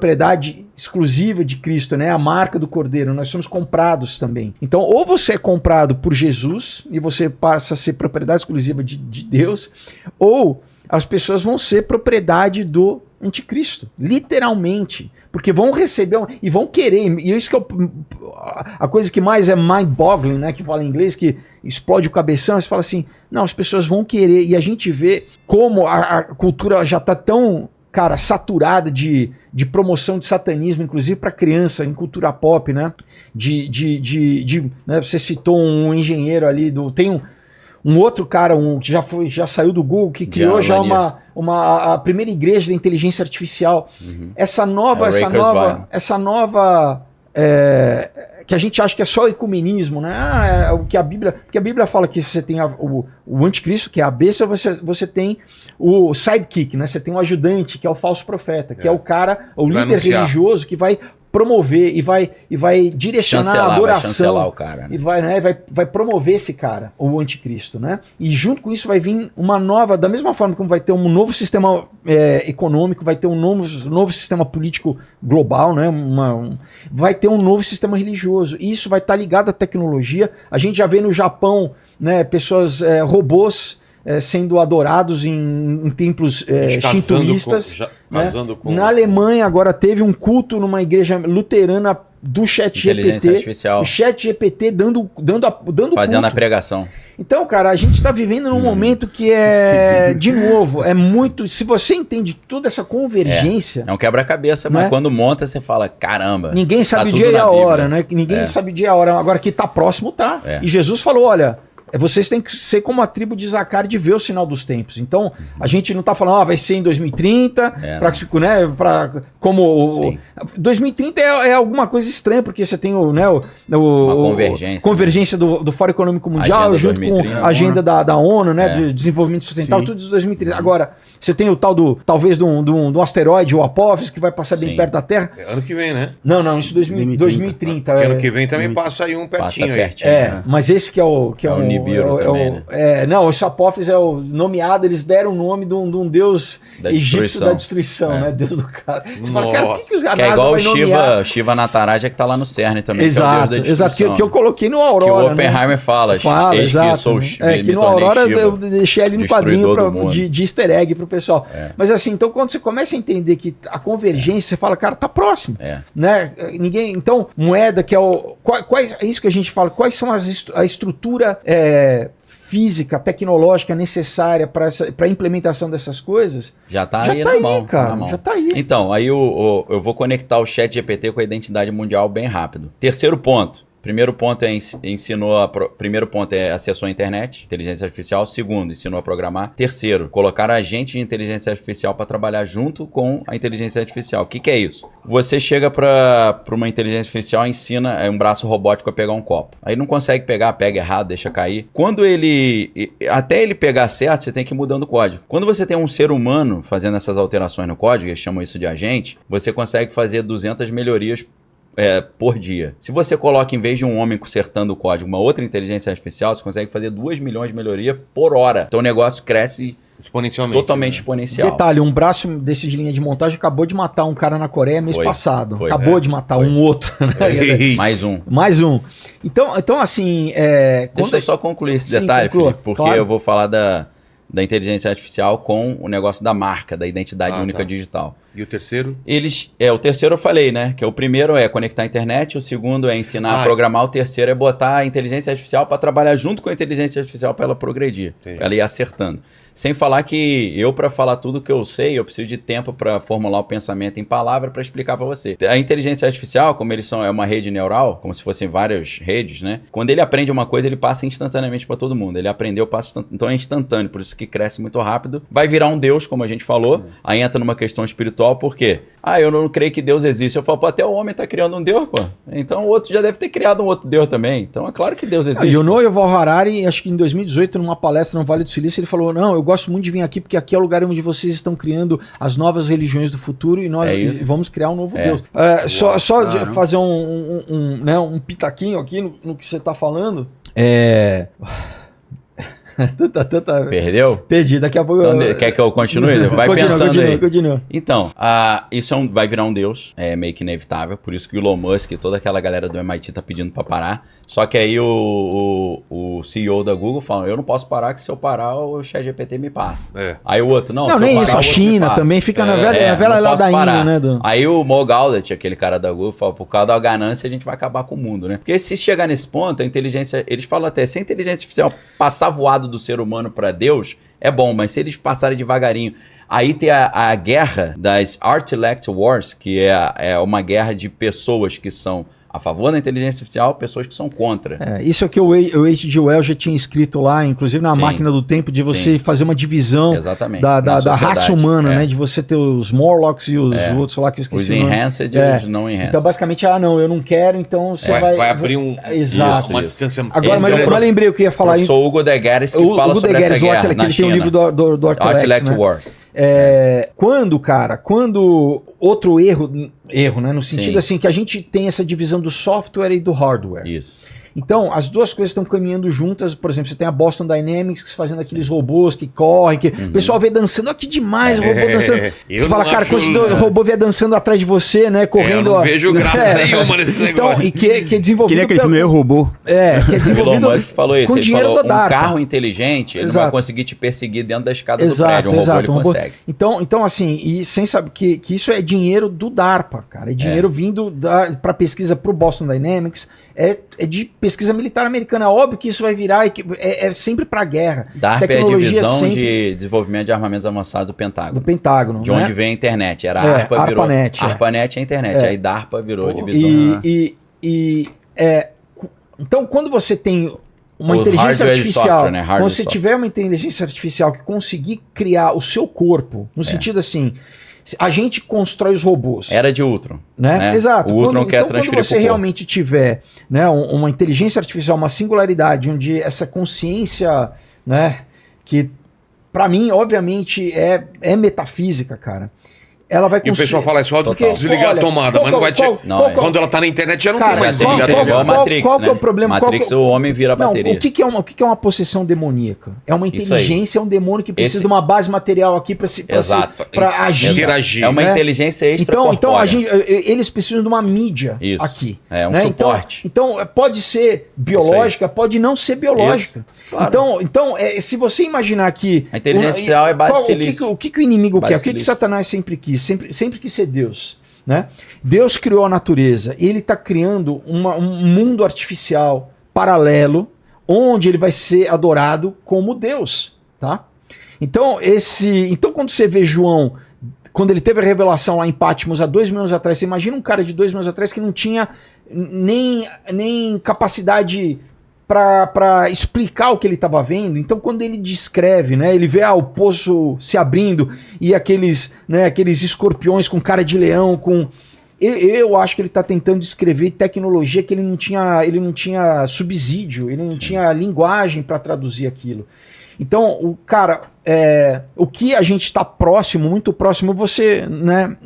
propriedade exclusiva de Cristo, né? A marca do Cordeiro, nós somos comprados também. Então, ou você é comprado por Jesus e você passa a ser propriedade exclusiva de Deus, ou as pessoas vão ser propriedade do anticristo, literalmente, porque vão receber e vão querer, e isso que é a coisa que mais é mind-boggling, né, que fala em inglês, que explode o cabeção, você fala assim, não, as pessoas vão querer, e a gente vê como a cultura já está tão, cara, saturada de promoção de satanismo, inclusive para criança, em cultura pop, né, né, você citou um engenheiro ali, tem um outro cara, que já saiu do Google, que criou já a primeira igreja da inteligência artificial. Uhum. Essa nova, que a gente acha que é só o ecumenismo, né? Porque a Bíblia fala que você tem o anticristo, que é a besta, você tem o sidekick, né? Você tem o ajudante, que é o falso profeta, que é o cara, o líder religioso que vai promover e vai direcionar a adoração, vai chancelar o cara, né? E vai promover esse cara, o anticristo, né? E junto com isso vai vir uma nova, da mesma forma como vai ter um novo sistema econômico, vai ter um novo sistema político global, né? Vai ter um novo sistema religioso, e isso vai estar ligado à tecnologia. A gente já vê no Japão, né, pessoas, robôs sendo adorados em templos shintoístas. Né? Na Alemanha agora teve um culto numa igreja luterana do ChatGPT. O ChatGPT fazendo culto. A pregação. Então, cara, a gente está vivendo num momento que de novo, é muito... Se você entende toda essa convergência... É um quebra-cabeça, mas quando monta, você fala, caramba... Ninguém sabe o dia e a hora, né? Ninguém sabe o dia e a hora. Agora que tá próximo, tá. E Jesus falou, olha... Vocês têm que ser como a tribo de Zaccar de ver o sinal dos tempos. Então, a gente não está falando, vai ser em 2030, como 2030 é alguma coisa estranha, porque você tem uma convergência do Fórum Econômico Mundial, junto com a agenda da ONU, né, de desenvolvimento sustentável, tudo isso 2030. Agora, você tem o tal talvez do asteroide, o Apophis, que vai passar bem perto da Terra. Ano que vem, né? Não, isso 2030. Ano que vem também passa aí um pertinho. Mas esse que é o Nibiru também, né? Não, o Apophis é o nomeado, eles deram o nome de um deus egípcio da destruição, né? Deus do cara. Você fala, cara, por que os que é igual o Shiva Nataraja, que tá lá no CERN também. Exato, que eu coloquei no Aurora. Que o Oppenheimer fala, exato. Que no Aurora eu deixei ali no quadrinho de easter egg pro pessoal. Mas assim, então quando você começa a entender que a convergência, você fala, cara, tá próximo. Né? Então, moeda que é é isso que a gente fala, quais são a estrutura física, tecnológica necessária para a implementação dessas coisas, já tá aí na mão, cara. Já tá aí. Então, aí eu vou conectar o ChatGPT com a identidade mundial bem rápido. Terceiro ponto. Primeiro ponto primeiro ponto é acessou a internet, inteligência artificial. Segundo, ensinou a programar. Terceiro, colocar agente de inteligência artificial para trabalhar junto com a inteligência artificial. O que é isso? Você chega para uma inteligência artificial e ensina um braço robótico a pegar um copo. Aí não consegue pegar, pega errado, deixa cair. Até ele pegar certo, você tem que ir mudando o código. Quando você tem um ser humano fazendo essas alterações no código, eles chamam isso de agente, você consegue fazer 200 melhorias por dia. Se você coloca, em vez de um homem consertando o código, uma outra inteligência artificial, você consegue fazer 2 milhões de melhorias por hora. Então o negócio cresce exponencialmente. Totalmente exponencial. Detalhe, um braço desse de linha de montagem acabou de matar um cara na Coreia mês passado. Acabou de matar um outro. Mais um. Então assim... Deixa eu só concluir esse detalhe, Felipe, porque eu vou falar da inteligência artificial com o negócio da marca, da identidade única digital. E o terceiro? O terceiro eu falei, né? Que o primeiro é conectar a internet, o segundo é ensinar a programar, o terceiro é botar a inteligência artificial para trabalhar junto com a inteligência artificial para ela progredir, para ela ir acertando. Sem falar que para falar tudo que eu sei, eu preciso de tempo para formular o pensamento em palavra para explicar para você. A inteligência artificial, como é uma rede neural, como se fossem várias redes, né? Quando ele aprende uma coisa, ele passa instantaneamente para todo mundo. Ele aprendeu, então é instantâneo, por isso que cresce muito rápido. Vai virar um Deus, como a gente falou. Aí entra numa questão espiritual, por quê? Eu não creio que Deus existe. Eu falo, até o homem tá criando um Deus, pô. Então o outro já deve ter criado um outro Deus também. Então é claro que Deus existe. E o Yuval Noah Harari, acho que em 2018, numa palestra no Vale do Silício, ele falou, não, eu gosto muito de vir aqui, porque aqui é o lugar onde vocês estão criando as novas religiões do futuro e nós vamos criar um novo Deus. De fazer um pitaquinho aqui no que você está falando. Perdeu? Perdi, daqui a pouco... Então, quer que eu continue? Vai pensando aí. Continua. Então, isso vai virar um deus, é meio que inevitável, por isso que o Elon Musk e toda aquela galera do MIT tá pedindo pra parar. Só que aí o CEO da Google fala, eu não posso parar, que se eu parar o ChatGPT me passa. Aí o outro, não, nem eu isso, parar, a China também fica na velha ladainha, né? Aí o Mo Gaudet, aquele cara da Google, fala, por causa da ganância a gente vai acabar com o mundo, né? Porque se chegar nesse ponto, a inteligência, eles falam até, se a inteligência artificial passar voado do ser humano para Deus, é bom, mas se eles passarem devagarinho, aí tem a guerra das Intellect Wars, que é uma guerra de pessoas que são a favor da inteligência artificial, pessoas que são contra. Isso é o que o H.G. Wells já tinha escrito lá, inclusive na Máquina do Tempo, de você fazer uma divisão da raça humana, né? De você ter os Morlocks e os outros lá que eu esqueci. Os Enhanced e os não Enhanced. Então, basicamente, não, eu não quero, então você vai abrir uma distância. Agora, mas eu lembrei o que eu ia falar. Eu sou o Hugo Degueres, que fala sobre essa guerra na China. Tem um livro do Intellect Wars. Quando outro erro, né, no sentido assim que a gente tem essa divisão do software e do hardware. Isso. Então, as duas coisas estão caminhando juntas. Por exemplo, você tem a Boston Dynamics fazendo aqueles robôs que correm, que o pessoal vê dançando. Olha que demais o robô dançando. Você fala, cara, quando o robô vier dançando atrás de você, né, correndo... Eu não vejo graça nenhuma nesse negócio. E que é desenvolvido... Queria aquele filme Eu, Robô. Que é desenvolvido Elon Musk falou isso. com Ele dinheiro falou, do DARPA. carro inteligente, ele não vai conseguir te perseguir dentro da escada do prédio. Um robô ele consegue. Então, assim, e sem saber que isso é dinheiro do DARPA, cara. É dinheiro vindo para pesquisa pro Boston Dynamics. É de pesquisa militar americana. É óbvio que isso vai virar, é sempre para guerra. DARPA é a divisão de desenvolvimento de armamentos avançados do Pentágono. Do Pentágono, de onde vem a internet. Era a ARPA, virou... ARPANET. ARPANET é a internet, aí DARPA virou divisão. Então, quando você tem uma inteligência artificial, software, né? Quando você tiver uma inteligência artificial que conseguir criar o seu corpo, no sentido assim... A gente constrói os robôs. Era de Ultron. Né? Exato. O Ultron quer transferir quando você realmente tiver, né, uma inteligência artificial, uma singularidade, onde essa consciência, né, que para mim, obviamente, é metafísica, cara. Ela vai conseguir... E o pessoal fala, é só desligar a tomada, mas não vai... Quando ela tá na internet já não tem mais desligar a tomada. Matrix, qual que é o problema? Matrix, o homem vira a bateria. O que é uma possessão demoníaca? É uma inteligência, é um demônio que precisa de uma base material aqui para agir. Interagir. É uma inteligência extracorpórea. Então eles precisam de uma mídia aqui. É um suporte. Então, pode ser biológica, pode não ser biológica. Claro. Então se você imaginar que... A inteligência artificial é base silício. O que o inimigo quer? O que Satanás sempre quis? Sempre quis ser Deus. Né? Deus criou a natureza e ele está criando um mundo artificial paralelo onde ele vai ser adorado como Deus. Tá? Então, quando você vê João, quando ele teve a revelação lá em Patmos há 2.000 anos atrás, você imagina um cara de 2.000 anos atrás que não tinha nem capacidade para explicar o que ele estava vendo. Então, quando ele descreve, né, ele vê o poço se abrindo e aqueles escorpiões com cara de leão, eu acho que ele está tentando descrever tecnologia que ele não tinha subsídio, ele não tinha linguagem para traduzir aquilo. Então, o que a gente está muito próximo, você, né?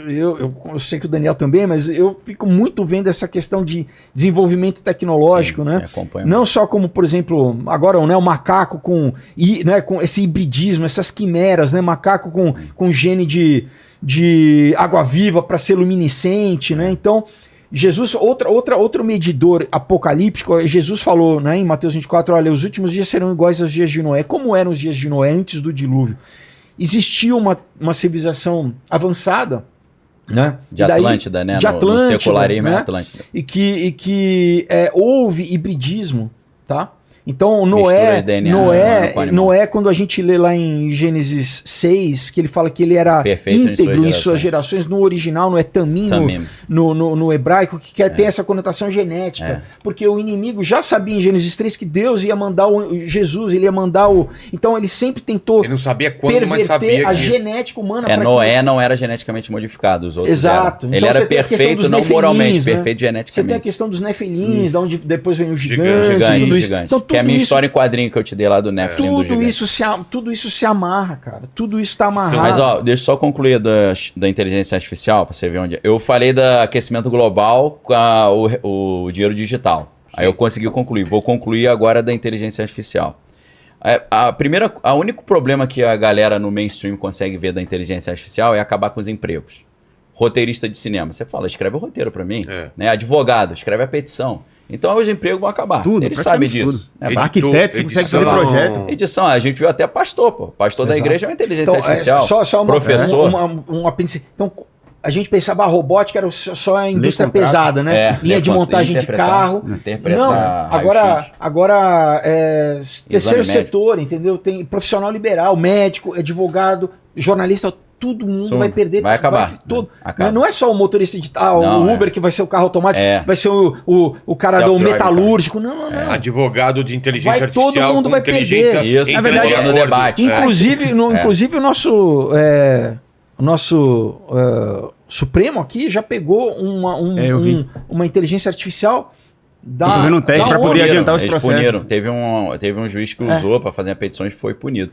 Eu sei que o Daniel também, mas eu fico muito vendo essa questão de desenvolvimento tecnológico, né? Não só como, por exemplo, agora o macaco com esse hibridismo, essas quimeras, né? Macaco com gene de água-viva para ser luminescente, né? Então, Jesus, outro medidor apocalíptico, Jesus falou, né, em Mateus 24, olha, os últimos dias serão iguais aos dias de Noé. Como eram os dias de Noé antes do dilúvio? Existia uma civilização avançada, né? De Atlântida, né? No secularismo é Atlântida. E que houve hibridismo, tá? Então, Noé, quando a gente lê lá em Gênesis 6, que ele fala que ele era íntegro em suas gerações, no original, não é tamim. No hebraico, que tem essa conotação genética. Porque o inimigo já sabia em Gênesis 3 que Deus ia mandar Jesus, ele ia mandar Então, ele sempre tentou ele não sabia quando, mas sabia a genética humana. Noé não era geneticamente modificado, os outros Exato. Então, ele era perfeito, não moralmente, perfeito geneticamente. Você tem a questão dos nefilins, de onde depois vem os gigantes, tudo isso. Então, que é a minha história em quadrinho que eu te dei lá do Nephilim do gigante. Tudo isso se amarra, cara. Tudo isso tá amarrado. Mas, deixa eu só concluir da inteligência artificial, pra você ver onde... Eu falei do aquecimento global com o dinheiro digital. Aí eu consegui concluir. Vou concluir agora da inteligência artificial. O único problema que a galera no mainstream consegue ver da inteligência artificial é acabar com os empregos. Roteirista de cinema, você fala, escreve o roteiro para mim. Né? Advogado, escreve a petição. Então os empregos vão acabar. Tudo, ele sabe disso. Arquiteto, você consegue fazer projeto. Edição, a gente viu até pastor, pô. Pastor da igreja é uma inteligência artificial. Professor. Então, a gente pensava a robótica era só a indústria pesada, né? Linha de montagem de carro. Não, agora terceiro setor, entendeu? Tem profissional liberal, médico, advogado, jornalista, todo mundo vai perder. Vai acabar. Não é só o motorista de o Uber que vai ser o carro automático, vai ser o cara do metalúrgico. Não. Advogado de inteligência artificial. Todo mundo vai perder. Isso, na verdade, no debate. Inclusive o nosso Supremo aqui já pegou uma inteligência artificial. Tô fazendo um teste para poder adiantar os processos. Teve um juiz que usou para fazer a petição e foi punido.